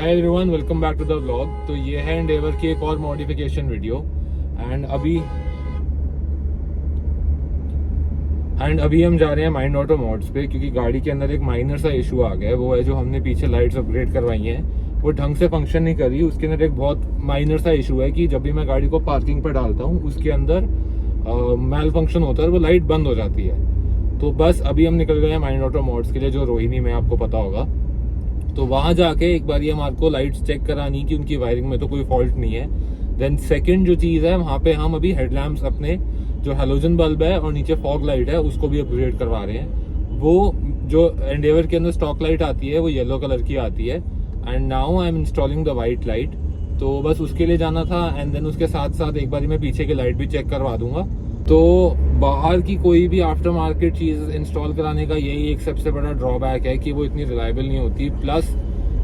Hi everyone, welcome back to the vlog. तो ये है एंडेवर की एक और मॉडिफिकेशन वीडियो एंड अभी हम जा रहे हैं माइंड ऑटो मॉड्स पे, क्योंकि गाड़ी के अंदर एक माइनर सा इशू आ गया है। वो है जो हमने पीछे लाइट्स अपग्रेड करवाई हैं वो ढंग से फंक्शन नहीं कर रही। उसके अंदर एक बहुत माइनर सा इशू है कि जब भी मैं गाड़ी को पार्किंग पे डालता हूँ उसके अंदर मैल फंक्शन होता है और वो लाइट बंद हो जाती है। तो बस अभी हम निकल गए हैं माइंड ऑटो मॉड्स के लिए, जो रोहिणी में आपको पता होगा। तो वहां जाके एक बार ये हमारे को लाइट्स चेक करानी कि उनकी वायरिंग में तो कोई फॉल्ट नहीं है। देन सेकंड जो चीज़ है, वहाँ पे हम अभी हेडलैम्प्स अपने जो हेलोजन बल्ब है और नीचे फॉग लाइट है उसको भी अपग्रेड करवा रहे हैं। वो जो एंडेवर के अंदर स्टॉक लाइट आती है वो येलो कलर की आती है and now I am installing the white light. तो बस उसके लिए जाना था एंड देन उसके साथ साथ एक बार मैं पीछे की लाइट भी चेक करवा दूंगा। तो बाहर की कोई भी आफ्टर मार्केट चीज़ इंस्टॉल कराने का यही एक सबसे बड़ा ड्रॉबैक है कि वो इतनी रिलायबल नहीं होती। प्लस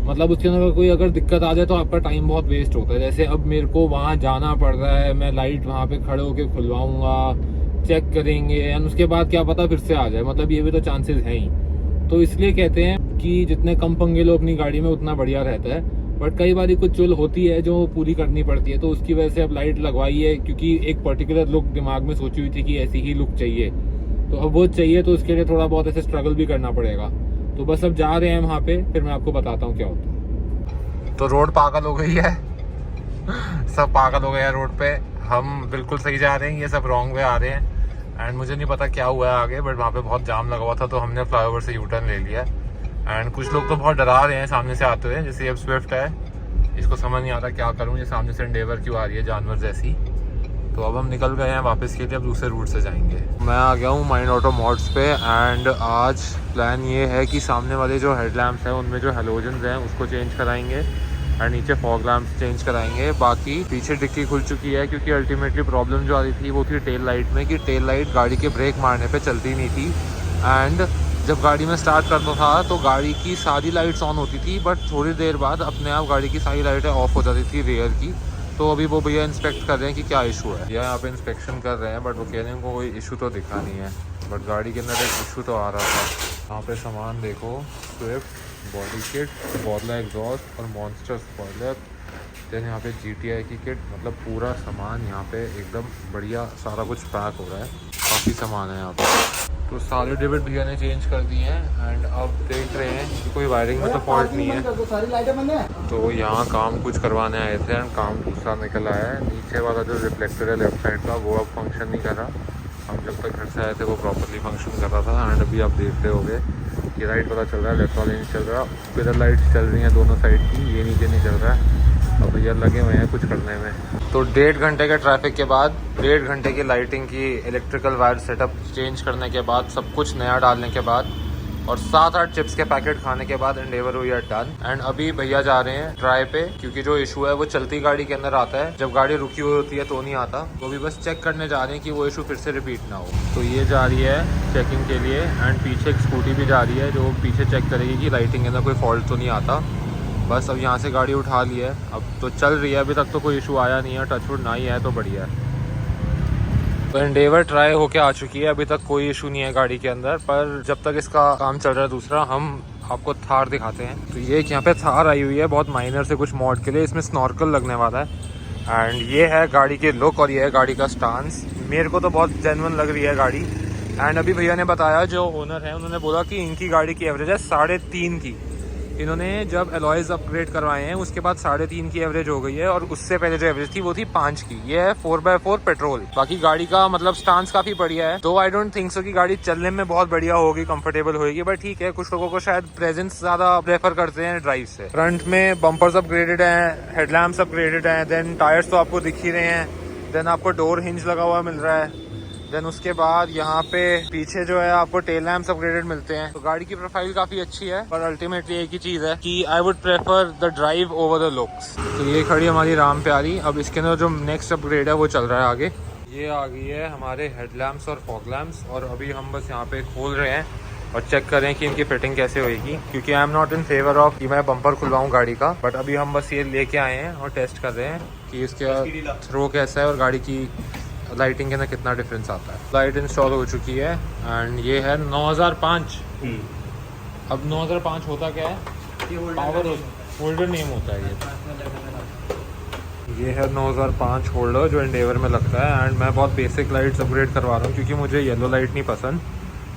मतलब उसके अंदर कोई अगर दिक्कत आ जाए तो आपका टाइम बहुत वेस्ट होता है। जैसे अब मेरे को वहाँ जाना पड़ रहा है, मैं लाइट वहाँ पे खड़े होकर खुलवाऊंगा, चेक करेंगे एंड उसके बाद क्या पता फिर से आ जाए। मतलब ये भी तो चांसेस हैं ही। तो इसलिए कहते हैं कि जितने कम पंगे लो अपनी गाड़ी में उतना बढ़िया रहता है। बट कई बार कुछ चुल होती है जो पूरी करनी पड़ती है, तो उसकी वजह से अब लाइट लगवाई है, क्योंकि एक पर्टिकुलर लुक दिमाग में सोची हुई थी कि ऐसी ही लुक चाहिए। तो अब वो चाहिए तो उसके लिए थोड़ा बहुत ऐसे स्ट्रगल भी करना पड़ेगा। तो बस अब जा रहे हैं वहाँ पे, फिर मैं आपको बताता हूँ क्या होता है। तो रोड पागल हो गई है सब पागल हो गए हैं रोड पे। हम बिल्कुल सही जा रहे हैं, ये सब रॉन्ग वे आ रहे हैं एंड मुझे नहीं पता क्या हुआ है आगे, बट वहाँ पे बहुत जाम लगा हुआ था तो हमने फ्लाईओवर से यू टर्न ले लिया। एंड कुछ लोग तो बहुत डरा रहे हैं सामने से आते हुए। जैसे अब स्विफ्ट है, इसको समझ नहीं आता क्या करूँ, ये सामने से एंडेवर क्यों आ रही है जानवर जैसी। तो अब हम निकल गए हैं वापस के लिए, अब दूसरे रूट से जाएंगे। मैं आ गया हूँ माइंड ऑटो मॉड्स पे एंड आज प्लान ये है कि सामने वाले जो हेडलैम्प्स हैं उनमें जो हेलोजन्स हैं उसको चेंज कराएंगे एंड नीचे फॉग लैम्प्स चेंज कराएंगे। बाकी पीछे डिक्की खुल चुकी है, क्योंकि अल्टीमेटली प्रॉब्लम जो आ रही थी वो थी टेल लाइट में, कि टेल लाइट गाड़ी के ब्रेक मारने पे चलती नहीं थी। एंड जब गाड़ी में स्टार्ट करता था तो गाड़ी की सारी लाइट्स ऑन होती थी, बट थोड़ी देर बाद अपने आप गाड़ी की सारी लाइटें ऑफ हो जाती थी रेयर की। तो अभी वो भैया इंस्पेक्ट कर रहे हैं कि क्या इशू है। यहाँ पे इंस्पेक्शन कर रहे हैं, बट वो कह रहे हैं उनको कोई इशू तो दिखा नहीं है, बट गाड़ी के अंदर एक इशू तो आ रहा था। यहाँ पे सामान देखो, स्विफ्ट बॉडी किट, बॉडला एग्जॉस्ट और मॉन्स्टर स्पॉइलर। देन यहाँ पे GTI की किट, मतलब पूरा सामान यहाँ पे एकदम बढ़िया सारा कुछ पैक हो रहा है। काफ़ी सामान है यहाँ पे। तो सारे डिविड भैया ने चेंज कर दिए हैं एंड अब देख रहे हैं कि कोई वायरिंग में तो फॉल्ट नहीं है। तो यहाँ काम कुछ करवाने आए थे एंड काम दूसरा निकल आया है। नीचे वाला जो रिफ्लेक्टर है लेफ्ट साइड का वो अब फंक्शन नहीं कर रहा। हम जब तक घर से आए थे वो प्रॉपरली फंक्शन कर रहा था एंड अभी आप देख रहे होगे कि राइट वाला चल रहा है, लेफ्ट वाला नहीं चल रहा। पिलर लाइट्स चल रही हैं दोनों साइड की, ये नीचे नहीं चल रहा है। अब भैया लगे हुए हैं कुछ करने में। तो 1.5 घंटे के ट्रैफिक के बाद, 1.5 घंटे की लाइटिंग की इलेक्ट्रिकल वायर सेटअप चेंज करने के बाद, सब कुछ नया डालने के बाद और 7-8 चिप्स के पैकेट खाने के बाद एंडेवर हुई है डन। एंड अभी भैया जा रहे हैं ट्राई पे, क्योंकि जो इशू है वो चलती गाड़ी के अंदर आता है, जब गाड़ी रुकी हुई होती है तो नहीं आता। तो अभी बस चेक करने जा रहे हैं कि वो इशू फिर से रिपीट ना हो। तो ये जा रही है चेकिंग के लिए एंड पीछे एक स्कूटी भी जा रही है जो पीछे चेक करेगी कि लाइटिंग के अंदर कोई फॉल्ट तो नहीं आता। बस अब यहाँ से गाड़ी उठा ली है, अब तो चल रही है। अभी तक तो कोई इशू आया नहीं है, टचवुड ना ही है तो बढ़िया है। तो एंडेवर ट्राई होके आ चुकी है, अभी तक कोई इशू नहीं है गाड़ी के अंदर। पर जब तक इसका काम चल रहा है दूसरा, हम आपको थार दिखाते हैं। तो ये यहाँ पे थार आई हुई है बहुत माइनर से कुछ मॉड के लिए, इसमें स्नॉर्कल लगने वाला है एंड ये है गाड़ी की लुक और ये है गाड़ी का स्टांस। मेरे को तो बहुत जेन्युइन लग रही है गाड़ी। एंड अभी भैया ने बताया, जो ओनर है उन्होंने बोला कि इनकी गाड़ी की एवरेज है 3.5 की। इन्होंने जब अलॉयज अपग्रेड करवाए हैं उसके बाद 3.5 की एवरेज हो गई है और उससे पहले जो एवरेज थी वो थी 5 की। ये है 4x4 पेट्रोल। बाकी गाड़ी का मतलब स्टांस काफी बढ़िया है। तो आई डोंट थिंक सो कि गाड़ी चलने में बहुत बढ़िया होगी, कंफर्टेबल होगी, बट ठीक है, कुछ लोगों को शायद प्रेजेंस ज्यादा प्रेफर करते हैं ड्राइव से। फ्रंट में बम्पर्स अपग्रेडेड हैं, हेडलैम्प्स अपग्रेडेड हैं, देन टायर्स तो आपको दिख ही रहे हैं, देन आपको डोर हिंज लगा हुआ मिल रहा है, देन उसके बाद यहाँ पे पीछे जो है आपको टेल लैम्प्स अपग्रेडेड मिलते हैं। तो गाड़ी की प्रोफाइल काफी अच्छी है, पर अल्टीमेटली एक ही चीज है कि I would prefer the drive over the looks. तो ये खड़ी हमारी राम प्यारी। अब इसके अंदर जो नेक्स्ट अपग्रेड है वो चल रहा है आगे। ये आ गई है हमारे हेडलैम्प्स और फॉग लैम्प्स और अभी हम बस यहाँ पे खोल रहे हैं और चेक कर रहे हैं कि इनकी फिटिंग कैसे होगी, क्योंकि I am not in favour of कि मैं बम्पर खुलवाऊँ गाड़ी का। बट अभी हम बस ये लेके आए हैं और टेस्ट कर रहे हैं कि इसका थ्रो कैसा है और गाड़ी की लाइटिंग के अंदर कितना डिफरेंस आता है। लाइट इंस्टॉल हो चुकी है एंड ये है 9005। अब 9005 होता क्या है? पावर होल्डर नेम होता है ये है 9005 होल्डर जो एंडेवर में लगता है। एंड मैं बहुत बेसिक लाइट्स अपग्रेड करवा रहा हूँ क्योंकि मुझे येलो लाइट नहीं पसंद।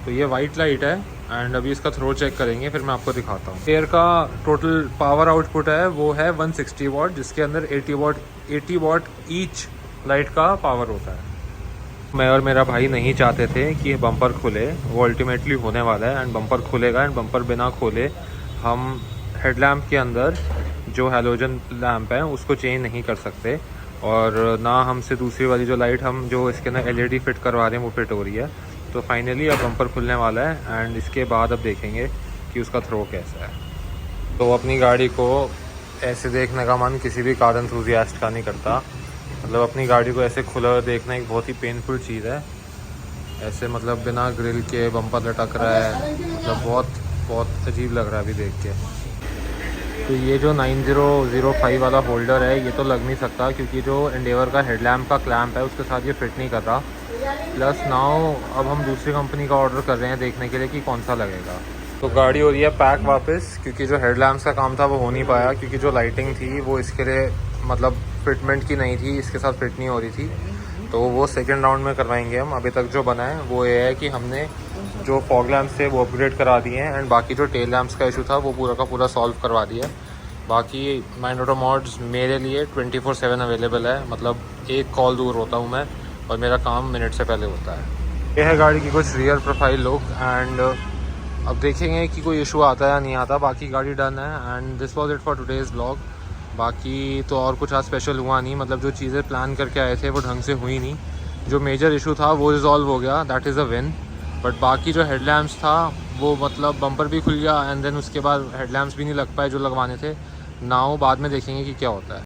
तो ये वाइट लाइट है एंड अभी इसका थ्रो चेक करेंगे, फिर मैं आपको दिखाता हूँ। एयर का टोटल पावर आउटपुट है वो है 160 वाट, जिसके अंदर 80 वाट ईच लाइट का पावर होता है। मैं और मेरा भाई नहीं चाहते थे कि ये बम्पर खुले, वो अल्टीमेटली होने वाला है एंड बम्पर खुलेगा। एंड बम्पर बिना खोले हम हेडलैम्प के अंदर जो हैलोजन लैम्प है उसको चेंज नहीं कर सकते, और ना हमसे दूसरी वाली जो लाइट हम जो इसके अंदर LED फिट करवा रहे हैं वो फिट हो रही है। तो फाइनली अब बम्पर खुलने वाला है एंड इसके बाद अब देखेंगे कि उसका थ्रो कैसा है। तो अपनी गाड़ी को ऐसे देखने का मन किसी भी कार एंथुसियास्ट का नहीं करता। मतलब अपनी गाड़ी को ऐसे खुला देखना एक बहुत ही पेनफुल चीज़ है। ऐसे मतलब बिना ग्रिल के बम्पर लटक रहा है, मतलब बहुत अजीब लग रहा है अभी देख के। तो ये जो 9005 वाला होल्डर है ये तो लग नहीं सकता क्योंकि जो एंडेवर का हेडलैम्प का क्लैम्प है उसके साथ ये फिट नहीं कर रहा। प्लस नाउ अब हम दूसरी कंपनी का ऑर्डर कर रहे हैं देखने के लिए कि कौन सा लगेगा। तो गाड़ी हो रही है पैक वापस, क्योंकि जो हेडलैम्प्स का काम था वो हो नहीं पाया क्योंकि जो लाइटिंग थी वो इसके लिए मतलब फिटमेंट की नहीं थी, इसके साथ फिट नहीं हो रही थी। तो वो सेकंड राउंड में करवाएंगे हम। अभी तक जो बना है वो ये है कि हमने जो फॉग लैम्प्स थे वो अपग्रेड करा दिए हैं एंड बाकी जो टेल लैम्प्स का इशू था वो पूरा का पूरा सॉल्व करवा दिया है। बाकी माइंड ऑटो मॉड्स मेरे लिए 24/7 अवेलेबल है, मतलब एक कॉल दूर होता हूँ मैं और मेरा काम मिनट से पहले होता है। यह है गाड़ी की कुछ रियर प्रोफाइल लुक एंड अब देखेंगे कि कोई इशू आता है या नहीं आता। बाकी गाड़ी डन है and this was it for today's blog. बाकी तो और कुछ आज स्पेशल हुआ नहीं, मतलब जो चीज़ें प्लान करके आए थे वो ढंग से हुई नहीं। जो मेजर इशू था वो रिजॉल्व हो गया, that is a win. But बाकी जो हेडलैम्प्स था वो मतलब बम्पर भी खुल गया एंड देन उसके बाद हेडलैम्प्स भी नहीं लग पाए जो लगवाने थे। नाउ बाद में देखेंगे कि क्या होता है।